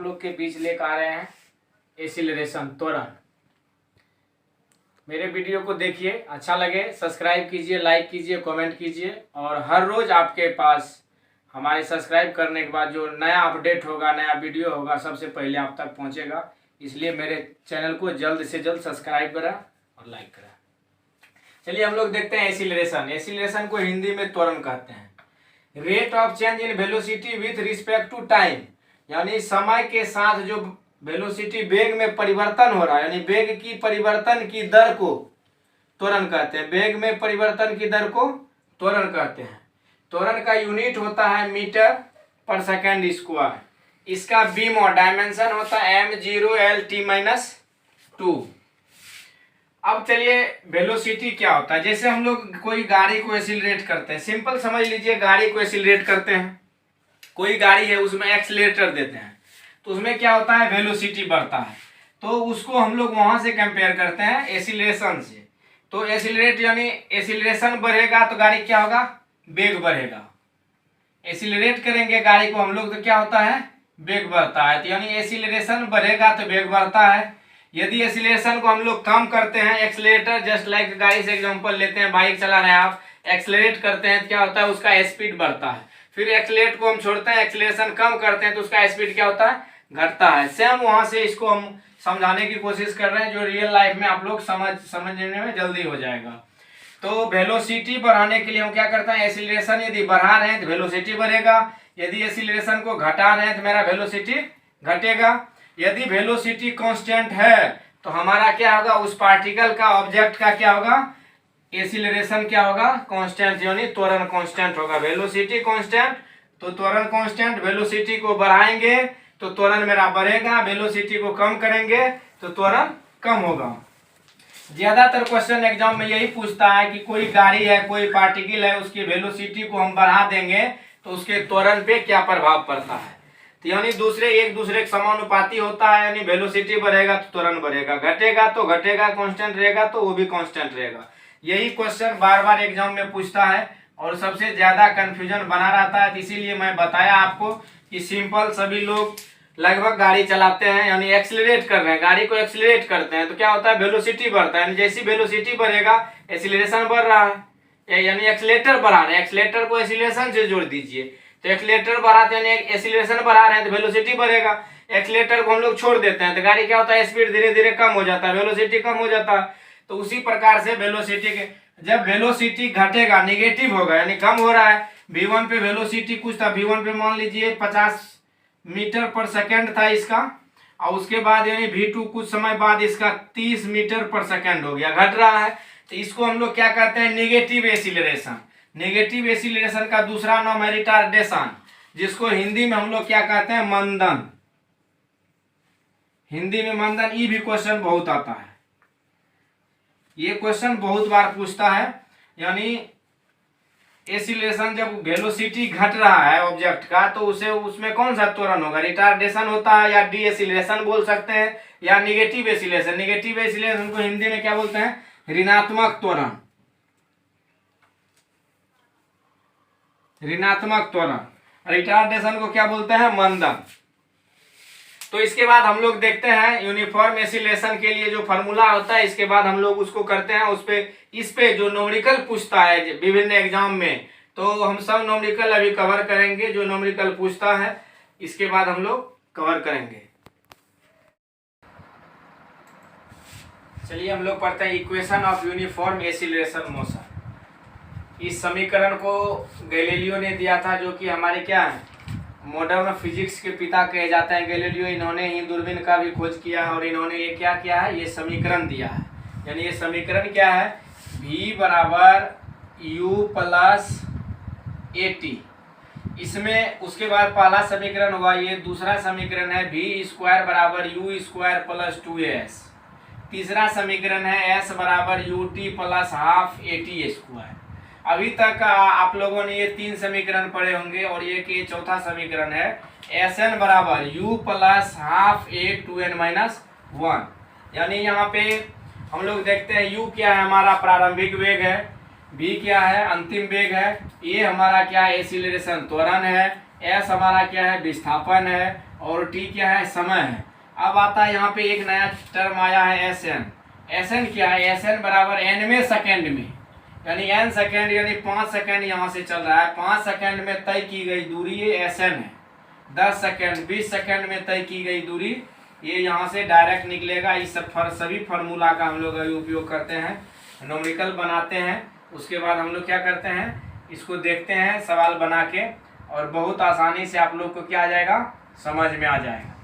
हम लोग के बीच लेकर आ रहे हैं एसिलरेशन त्वरण। मेरे वीडियो को देखिए, अच्छा लगे सब्सक्राइब कीजिए, लाइक कीजिए, कमेंट कीजिए। और हर रोज़ आपके पास हमारे सब्सक्राइब करने के बाद जो नया अपडेट होगा, नया वीडियो होगा, सबसे पहले आप तक पहुंचेगा। इसलिए मेरे चैनल को जल्द से जल्द सब्सक्राइब करें और लाइक करें। चलिए हम लोग देखते हैं एसिलरेशन। एसिलरेशन को हिंदी में त्वरण कहते हैं। Rate of change in velocity with respect to time, यानी समय के साथ जो वेलोसिटी वेग में परिवर्तन हो रहा है, यानी वेग की परिवर्तन की दर को त्वरण कहते हैं। वेग में परिवर्तन की दर को त्वरण कहते हैं। त्वरण का यूनिट होता है मीटर पर सेकेंड स्क्वायर। इसका बीम और डायमेंशन होता है m0L_t-2। अब चलिए वेलोसिटी क्या होता है। जैसे हम लोग कोई गाड़ी को एक्सीलरेट करते हैं, सिंपल समझ लीजिए, गाड़ी को एक्सीलरेट करते हैं। कोई गाड़ी है, उसमें एक्सीलरेटर देते हैं तो उसमें क्या होता है, वेलोसिटी बढ़ता है। तो उसको हम लोग वहां से कंपेयर करते हैं एसिलरेशन से। तो एसिलरेट यानी एसिलरेशन बढ़ेगा तो गाड़ी क्या होगा, वेग बढ़ेगा। एसिलरेट करेंगे गाड़ी को हम लोग तो क्या होता है, वेग बढ़ता है। तो यानी एसिलरेशन बढ़ेगा तो वेग बढ़ता है। यदि एसिलरेशन को हम लोग कम करते हैं, एक्सीलरेटर जस्ट लाइक गाड़ी से एग्जांपल लेते हैं, बाइक चला रहे हैं आप, एक्सीलरेट करते हैं तो क्या होता है, उसका स्पीड बढ़ता है। फिर एक्सीलरेट को हम छोड़ते हैं, एक्सीलरेशन कम करते हैं तो उसका स्पीड क्या होता है, घटता है। सेम वहां से इसको हम समझाने की कोशिश कर रहे हैं जो रियल लाइफ में आप लोग समझने में जल्दी हो जाएगा। तो वेलोसिटी बढ़ाने के लिए हम क्या करते हैं, एक्सीलरेशन यदि बढ़ा रहे हैं तो वेलोसिटी बढ़ेगा, यदि एक्सीलरेशन को घटा रहे हैं तो मेरा वेलोसिटी घटेगा। यदि वेलोसिटी कांस्टेंट है तो हमारा क्या होगा, उस पार्टिकल का, ऑब्जेक्ट का क्या होगा, एक्सीलरेशन क्या होगा, कांस्टेंट, यानी त्वरण कांस्टेंट होगा। वेलोसिटी कांस्टेंट तो त्वरण कांस्टेंट। वेलोसिटी को बढ़ाएंगे तो त्वरण मेरा बढ़ेगा, वेलोसिटी को कम करेंगे तो त्वरण कम होगा। ज्यादातर क्वेश्चन एग्जाम में यही पूछता है कि कोई गाड़ी है, कोई पार्टिकल है, उसकी वेलोसिटी को हम बढ़ा देंगे तो उसके त्वरण पे क्या प्रभाव पड़ता है। तो यानी एक दूसरे के समानुपाती होता है, यानी वेलोसिटी बढ़ेगा तो त्वरण बढ़ेगा, घटेगा तो घटेगा, कांस्टेंट रहेगा तो वो भी कांस्टेंट रहेगा। यही क्वेश्चन बार बार एग्जाम में पूछता है और सबसे ज्यादा कंफ्यूजन बना रहता है। इसीलिए मैं बताया आपको कि सिंपल सभी लोग लगभग गाड़ी चलाते हैं, यानी एक्सीलरेट कर रहे हैं, गाड़ी को एक्सीलरेट करते हैं तो क्या होता है, वेलोसिटी बढ़ता है। जैसी वेलोसिटी बढ़ेगा एक्सीलरेशन बढ़ रहा है, यानी एक्सीलरेटर बढ़ा रहे हैं, एक्सीलरेटर को एक्सीलरेशन से जोड़ दीजिए तो एक्सीलरेटर बढ़ाते हैं, एक्सीलरेशन बढ़ा रहे हैं तो वेलोसिटी बढ़ेगा। एक्सीलरेटर को हम लोग छोड़ देते हैं तो गाड़ी क्या होता है, स्पीड धीरे धीरे कम हो जाता है, वेलोसिटी कम हो जाता है। तो उसी प्रकार से वेलोसिटी के, जब वेलोसिटी घटेगा, निगेटिव होगा, यानी कम हो रहा है। v1 पे वेलोसिटी कुछ था, v1 पे मान लीजिए 50 मीटर पर सेकेंड था इसका, और उसके बाद यानी v2 कुछ समय बाद इसका 30 मीटर पर सेकेंड हो गया, घट रहा है। तो इसको हम लोग क्या कहते हैं, नेगेटिव एसिलरेशन। नेगेटिव एसिलरेशन का दूसरा नाम है रिटार्डेशन, जिसको हिंदी में हम लोग क्या कहते हैं, मंदन। हिंदी में मंदन। ये भी क्वेश्चन बहुत आता है, ये क्वेश्चन बहुत बार पूछता है। यानी एसिलरेशन जब वेलोसिटी घट रहा है ऑब्जेक्ट का तो उसे उसमें कौन सा त्वरण होगा, रिटार्डेशन होता है, या डी एसिलरेशन बोल सकते हैं, या निगेटिव एसिलरेशन। निगेटिव एसिलरेशन को हिंदी में क्या बोलते हैं, ऋणात्मक त्वरण। ऋणात्मक त्वरण। रिटार्डेशन को क्या बोलते हैं, मंदन। तो इसके बाद हम लोग देखते हैं यूनिफॉर्म एसिलेशन के लिए जो फॉर्मूला होता है, इसके बाद हम लोग उसको करते हैं। इस पे जो न्यूमेरिकल पूछता है विभिन्न एग्जाम में, तो हम सब न्यूमेरिकल अभी कवर करेंगे। जो न्यूमेरिकल पूछता है इसके बाद हम लोग कवर करेंगे। चलिए हम लोग पढ़ते हैं equation of uniform acceleration motion. इस समीकरण को गैलीलियो ने दिया था, जो कि हमारे क्या है, मॉडर्न फिजिक्स के पिता कहे जाते हैं गैलीलियो। इन्होंने ही दूरबीन का भी खोज किया और इन्होंने ये क्या किया है, ये समीकरण दिया है। यानी ये समीकरण क्या है, v बराबर u प्लस at। इसमें उसके बाद पहला समीकरण हुआ, ये दूसरा समीकरण है v स्क्वायर बराबर u स्क्वायर प्लस 2as। तीसरा समीकरण है s बराबर ut plus half at square. अभी तक आप लोगों ने ये 3 समीकरण पढ़े होंगे और ये चौथा समीकरण है Sn बराबर u plus half a 2n minus 1। यानी यहाँ पे हम लोग देखते हैं u क्या है, हमारा प्रारंभिक वेग है, v क्या है, अंतिम वेग है, ये हमारा क्या है, एसिलरेशन त्वरण है, s हमारा क्या है, विस्थापन है, और टी क्या है, समय है। अब आता है यहाँ पे एक नया टर्म आया है एस एन। एस एन क्या है, एस एन बराबर एनवें सेकेंड में, यानी एन सेकेंड यानी 5 सेकेंड यहाँ से चल रहा है। 5 सेकेंड में तय की गई दूरी ये एस एन है। 10 सेकेंड 20 सेकेंड में तय की गई दूरी ये यहाँ से डायरेक्ट निकलेगा। इस सभी फार्मूला का हम लोग उपयोग करते हैं, न्यूमेरिकल बनाते हैं। उसके बाद हम लोग क्या करते हैं, इसको देखते हैं सवाल बना के, और बहुत आसानी से आप लोग को क्या आ जाएगा, समझ में आ जाएगा।